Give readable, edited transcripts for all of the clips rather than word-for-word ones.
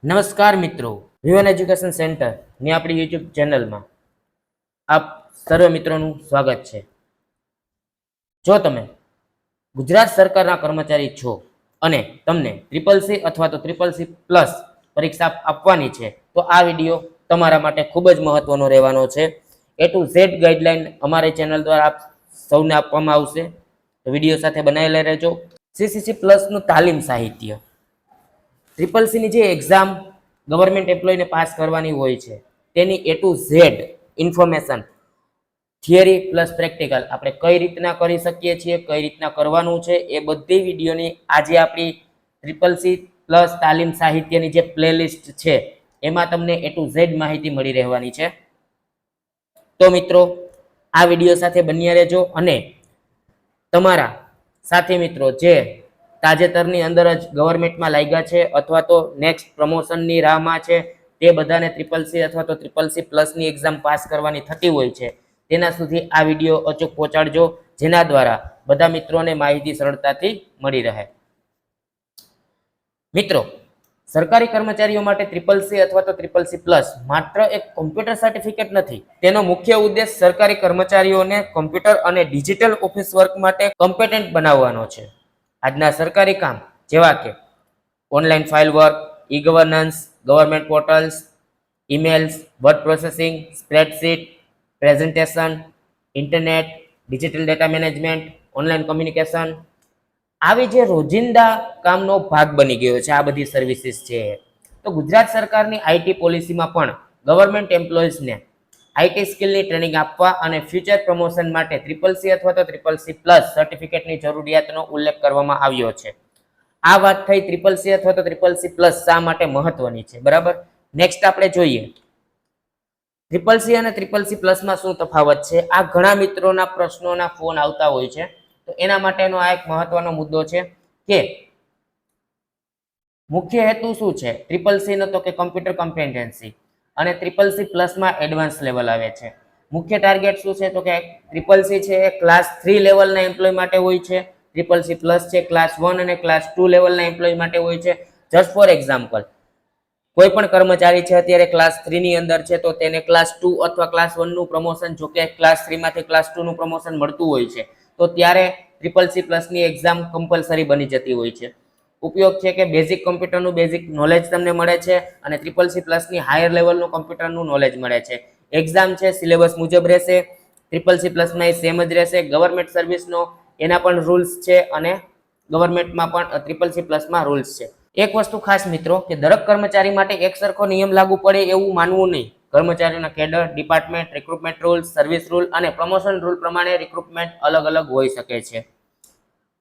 નમસ્કાર મિત્રો, વિવન એજ્યુકેશન સેન્ટરની આપણી યુટ્યુબ ચેનલમાં આપ સર્વ મિત્રોનું સ્વાગત છે. જો તમે ગુજરાત સરકારના કર્મચારી છો અને તમને CCC અથવા તો CCC પ્લસ પરીક્ષા આપવાની છે તો આ વિડીયો તમારા માટે ખૂબ જ મહત્વનો રહેવાનો છે. A to Z ગાઈડલાઈન અમારી ચેનલ દ્વારા આપ સૌને આપવામાં આવશે, તો વિડીયો સાથે બનાવેલા રહેજો. CCC પ્લસનું તાલીમ સાહિત્ય, CCCની જે એક્ઝામ ગવર્મેન્ટ એમ્પ્લોયને પાસ કરવાની હોય છે તેની A to Z information, theory plus practical આપણે કઈ રીતના કરી શકીએ છીએ, કઈ રીતના કરવાનું છે, એ બધી વિડીયોની આજે આપણી CCC પ્લસ તાલીમ સાહિત્યની જે પ્લેલિસ્ટ છે એમાં તમને A to Z માહિતી મળી રહેવાની છે. તો મિત્રો આ વિડીયો સાથે બન્યા રહેજો અને તમારા સાથી મિત્રો જે તાજેતરની અંદર જ ગવર્મેન્ટમાં લાગ્યા છે અથવા તો નેક્સ્ટ પ્રમોશનની રાહમાં છે તે બધાને CCC અથવા તો CCC પ્લસની એક્ઝામ પાસ કરવાની થતી હોય છે તેના સુધી આ વિડીયો અચૂક પહોંચાડજો, જેના દ્વારા બધા મિત્રોને માહિતી સરળતાથી મળી રહે. મિત્રો, સરકારી કર્મચારીઓ માટે CCC અથવા તો CCC પ્લસ માત્ર એક કોમ્પ્યુટર સર્ટિફિકેટ નથી. તેનો મુખ્ય ઉદ્દેશ સરકારી કર્મચારીઓને કોમ્પ્યુટર અને ડિજિટલ ઓફિસ વર્ક માટે કોમ્પિટન્ટ બનાવવાનો છે. આજના સરકારી કામ જેવા કે online file work, e governance, government portals, emails, word processing, spreadsheet, presentation, internet, digital data management, online communication, આવી જે રોજિંદા કામનો ભાગ બની ગયો છે આ બધી સર્વિસીસ છે. તો ગુજરાત સરકારની આઈટી પોલિસીમાં પણ ગવર્મેન્ટ એમ્પ્લોઈઝને આઈટી સ્કિલની ટ્રેનિંગ આપવા અને ફ્યુચર પ્રમોશન માટે CCC અથવા તો CCC પ્લસ સર્ટિફિકેટની જરૂરિયાતનો ઉલ્લેખ કરવામાં આવ્યો છે. આ વાત થઈ CCC અથવા તો CCC પ્લસ શા માટે મહત્વની છે, બરાબર. નેક્સ્ટ આપણે જોઈએ CCC અને CCC પ્લસમાં શું તફાવત છે. આ ઘણા મિત્રોના પ્રશ્નોના ફોન આવતા હોય છે, તો એના માટેનો આ એક મહત્વનો મુદ્દો છે કે મુખ્ય હેતુ શું છે CCC નો, તો કે કમ્પ્યુટર કોમ્પિટન્સી, અને CCC પ્લસમાં એડવાન્સ લેવલ આવે છે. મુખ્ય ટાર્ગેટ શું છે, તો કે CCC છે એ ક્લાસ 3 લેવલના એમ્પ્લોય માટે હોય છે, CCC પ્લસ છે ક્લાસ 1 અને ક્લાસ 2 લેવલના એમ્પ્લોય માટે હોય છે. જસ્ટ ફોર એક્ઝામ્પલ, કોઈ પણ કર્મચારી છે અત્યારે ક્લાસ 3 ની અંદર છે તો તેને ક્લાસ 2 અથવા ક્લાસ 1 નું પ્રમોશન, જો કે ક્લાસ 3 માંથી ક્લાસ 2 નું પ્રમોશન મળતું હોય છે, તો ત્યારે CCC પ્લસની એક્ઝામ કમ્પલસરી બની જતી હોય છે. ઉપયોગ છે કે બેઝિક કોમ્પ્યુટરનું બેઝિક નોલેજ તમને મળે છે અને CCC પ્લસની હાયર લેવલનું કોમ્પ્યુટરનું નોલેજ મળે છે. એક્ઝામ છે સિલેબસ મુજબ રહેશે, CCC પ્લસમાં એ સેમ જ રહેશે. ગવર્મેન્ટ સર્વિસનો એના પણ રૂલ્સ છે અને ગવર્મેન્ટમાં પણ CCC પ્લસમાં રૂલ્સ છે. એક વસ્તુ ખાસ મિત્રો કે દરેક કર્મચારી માટે એક સરખો નિયમ લાગુ પડે એવું માનવું નહીં. કર્મચારીઓના cadre, department, recruitment rules, service rule અને પ્રમોશન રૂલ પ્રમાણે રિક્રુટમેન્ટ અલગ અલગ હોઈ શકે છે.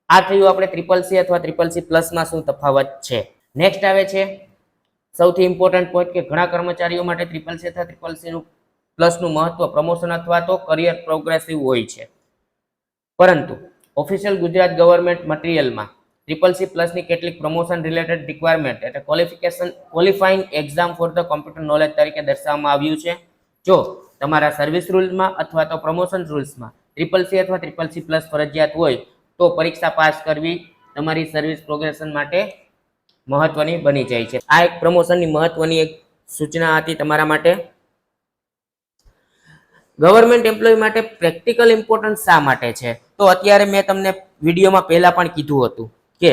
આ થયું આપણે CCC અથવા CCC પ્લસમાં શું તફાવત છે. નેક્સ્ટ આવે છે સૌથી ઇમ્પોર્ટન્ટ પોઈન્ટ કે ઘણા કર્મચારીઓ માટે CCC અથવા CCC પ્લસનું મહત્વ પ્રમોશન અથવા તો કરિયર પ્રોગ્રેસિવ હોય છે, પરંતુ ઓફિશિયલ ગુજરાત ગવર્મેન્ટ મટીરિયલમાં CCC પ્લસની કેટલીક પ્રમોશન રિલેટેડ રિક્વાયરમેન્ટ એટલે qualifying exam for the computer knowledge તરીકે દર્શાવવામાં આવ્યું છે. જો તમારા સર્વિસ રૂલ્સમાં અથવા તો પ્રમોશન રૂલ્સમાં CCC અથવા CCC પ્લસ ફરજિયાત હોય તો પરીક્ષા પાસ કરવી તમારી સર્વિસ પ્રોગ્રેશન માટે મહત્વની બની જાય છે. આ એક પ્રમોશનની મહત્વની એક સૂચના હતી તમારા માટે. ગવર્મેન્ટ એમ્પ્લોય માટે પ્રેક્ટિકલ ઇમ્પોર્ટન્સ શા માટે છે, તો અત્યારે મેં તમને વિડીયોમાં પહેલા પણ કીધું હતું કે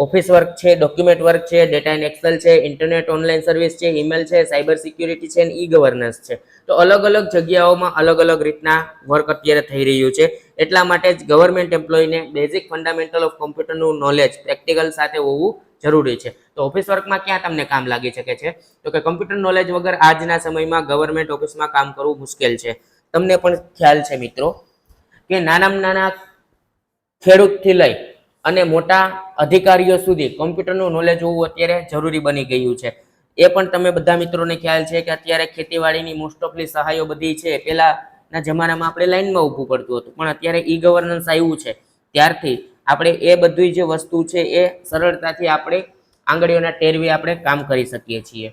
ઓફિસ વર્ક છે, ડોક્યુમેન્ટ વર્ક છે, ડેટા ઇન એક્સેલ છે, ઇન્ટરનેટ ઓનલાઈન સર્વિસ છે, ઈમેલ છે, સાયબર સિક્યુરિટી છે અને ઈ ગવર્નન્સ છે. તો અલગ અલગ જગ્યાઓમાં અલગ અલગ રીતના વર્ક અત્યારે થઈ રહ્યું છે. એટલા માટે જ ગવર્મેન્ટ એમ્પ્લોયને બેઝિક ફંડામેન્ટલ ઓફ કોમ્પ્યુટરનું નોલેજ પ્રેક્ટિકલ સાથે હોવું જરૂરી છે. તો ઓફિસ વર્કમાં ક્યાં તમને કામ લાગી શકે છે, તો કે કમ્પ્યુટર નોલેજ વગર આજના સમયમાં ગવર્મેન્ટ ઓફિસમાં કામ કરવું મુશ્કેલ છે. તમને પણ ખ્યાલ છે મિત્રો કે નાનામાં નાના ખેડૂતથી લઈ અને મોટા અધિકારીઓ સુધી કોમ્પ્યુટરનું નોલેજ હોવું અત્યારે જરૂરી બની ગયું છે. એ પણ તમે બધા મિત્રોને ખ્યાલ છે કે અત્યારે ખેતીવાડીની મોસ્ટ ઓફલી સહાયો બધી છે પહેલાના જમાનામાં આપણે લાઈનમાં ઊભું પડતું હતું, પણ અત્યારે ઈ ગવર્નન્સ આવ્યું છે ત્યારથી આપણે એ બધી જે વસ્તુ છે એ સરળતાથી આપણે આંગળીઓના ટેરવે આપણે કામ કરી શકીએ છીએ.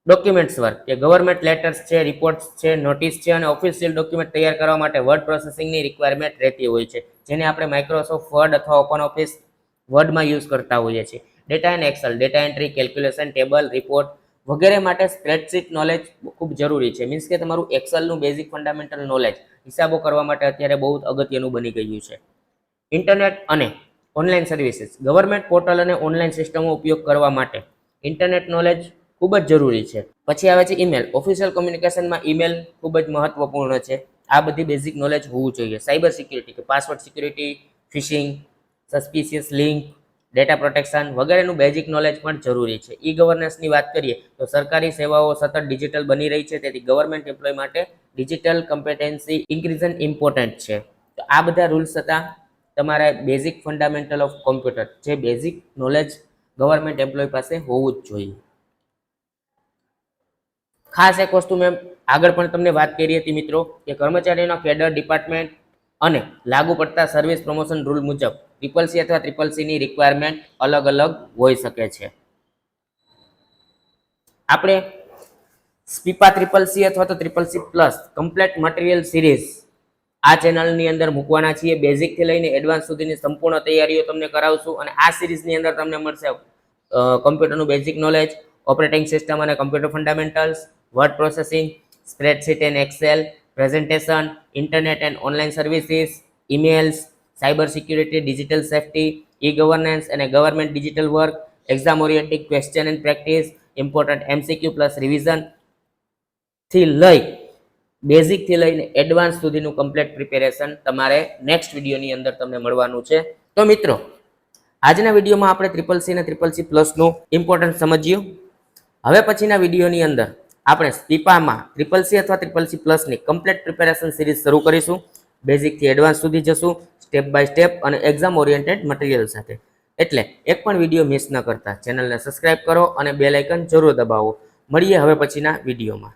ડોક્યુમેન્ટ્સ વર્ક કે ગવર્મેન્ટ લેટર્સ છે, રિપોર્ટ્સ છે, નોટિસ છે અને ઓફિશિયલ ડોક્યુમેન્ટ તૈયાર કરવા માટે વર્ડ પ્રોસેસિંગની રિક્વાયરમેન્ટ રહેતી હોય છે, જેને આપણે માઇક્રોસોફ્ટ વર્ડ અથવા ઓપન ઓફિસ વર્ડમાં યુઝ કરતા હોઈએ છીએ. Data and Excel, data entry, calculation, table, report વગેરે માટે સ્પ્રેડશીટ નોલેજ ખૂબ જરૂરી છે. મીન્સ કે તમારું એક્સેલનું બેઝિક ફંડામેન્ટલ નોલેજ હિસાબો કરવા માટે અત્યારે બહુ જ અગત્યનું બની ગયું છે. ઇન્ટરનેટ અને ઓનલાઈન સર્વિસીસ, ગવર્મેન્ટ પોર્ટલ અને ઓનલાઈન સિસ્ટમો ઉપયોગ કરવા માટે ઇન્ટરનેટ નોલેજ ખૂબ જ જરૂરી છે. પછી આવે છે ઈમેલ. ઓફિશિયલ કોમ્યુનિકેશનમાં ઈમેલ ખૂબ જ મહત્વપૂર્ણ છે. આ બધી બેઝિક નોલેજ હોવું જોઈએ. સાયબર સિક્યુરિટી કે password security, phishing, suspicious link, data protection વગેરેનું બેઝિક નોલેજ પણ જરૂરી છે. ઈ ગવર્નન્સની વાત કરીએ તો સરકારી સેવાઓ સતત ડિજિટલ બની રહી છે, તેથી ગવર્મેન્ટ એમ્પ્લોય માટે ડિજિટલ કમ્પિટન્સી ઇન્ક્રીઝન ઇમ્પોર્ટન્ટ છે. તો આ બધા રૂલ્સ હતા તમારા બેઝિક ફંડામેન્ટલ ઓફ કોમ્પ્યુટર, જે બેઝિક નોલેજ ગવર્મેન્ટ એમ્પ્લોય પાસે હોવું જ જોઈએ. ખાસ એક વસ્તુ મેં આગળ પણ તમને વાત કરી હતી મિત્રો કે કર્મચારીનો કેડર ડિપાર્ટમેન્ટ અને લાગુ પડતા સર્વિસ પ્રમોશન રૂલ મુજબ CCC અથવા CCC ની રિક્વાયરમેન્ટ અલગ અલગ હોઈ શકે છે. આપણે સ્પીપા CCC અથવા તો CCC plus complete material series આ ચેનલની અંદર મૂકવાના છીએ. બેઝિક થી લઈને એડવાન્સ સુધીની સંપૂર્ણ તૈયારીઓ તમને કરાવશું અને આ સિરીઝની અંદર તમને મળશે કમ્પ્યુટરનું બેઝિક નોલેજ, ઓપરેટિંગ સિસ્ટમ અને computer fundamentals, word processing, spreadsheet and Excel, presentation, internet and online services, emails, cyber security, digital safety, e governance અને government digital work, exam oriented question and practice, important MCQ plus revision થી લઈ basic થી લઈને advance સુધીનું complete preparation તમારે next વિડીયોની અંદર તમને મળવાનું છે. તો મિત્રો આજના વિડીયોમાં આપણે CCC અને CCC પ્લસનું ઇમ્પોર્ટન્સ સમજ્યું. હવે પછીના વિડીયોની અંદર આપણે સ્પીપામાં CCC અથવા CCC પ્લસની કમ્પ્લીટ પ્રિપેરેશન સિરીઝ શરૂ કરીશું. બેઝિકથી એડવાન્સ સુધી જશું સ્ટેપ બાય સ્ટેપ અને એક્ઝામ ઓરિએન્ટેડ મટીરિયલ સાથે. એટલે એક પણ વિડીયો મિસ ન કરતા ચેનલને સબસ્ક્રાઇબ કરો અને બેલ આઇકન જરૂર દબાવો. મળીએ હવે પછીના વિડીયોમાં.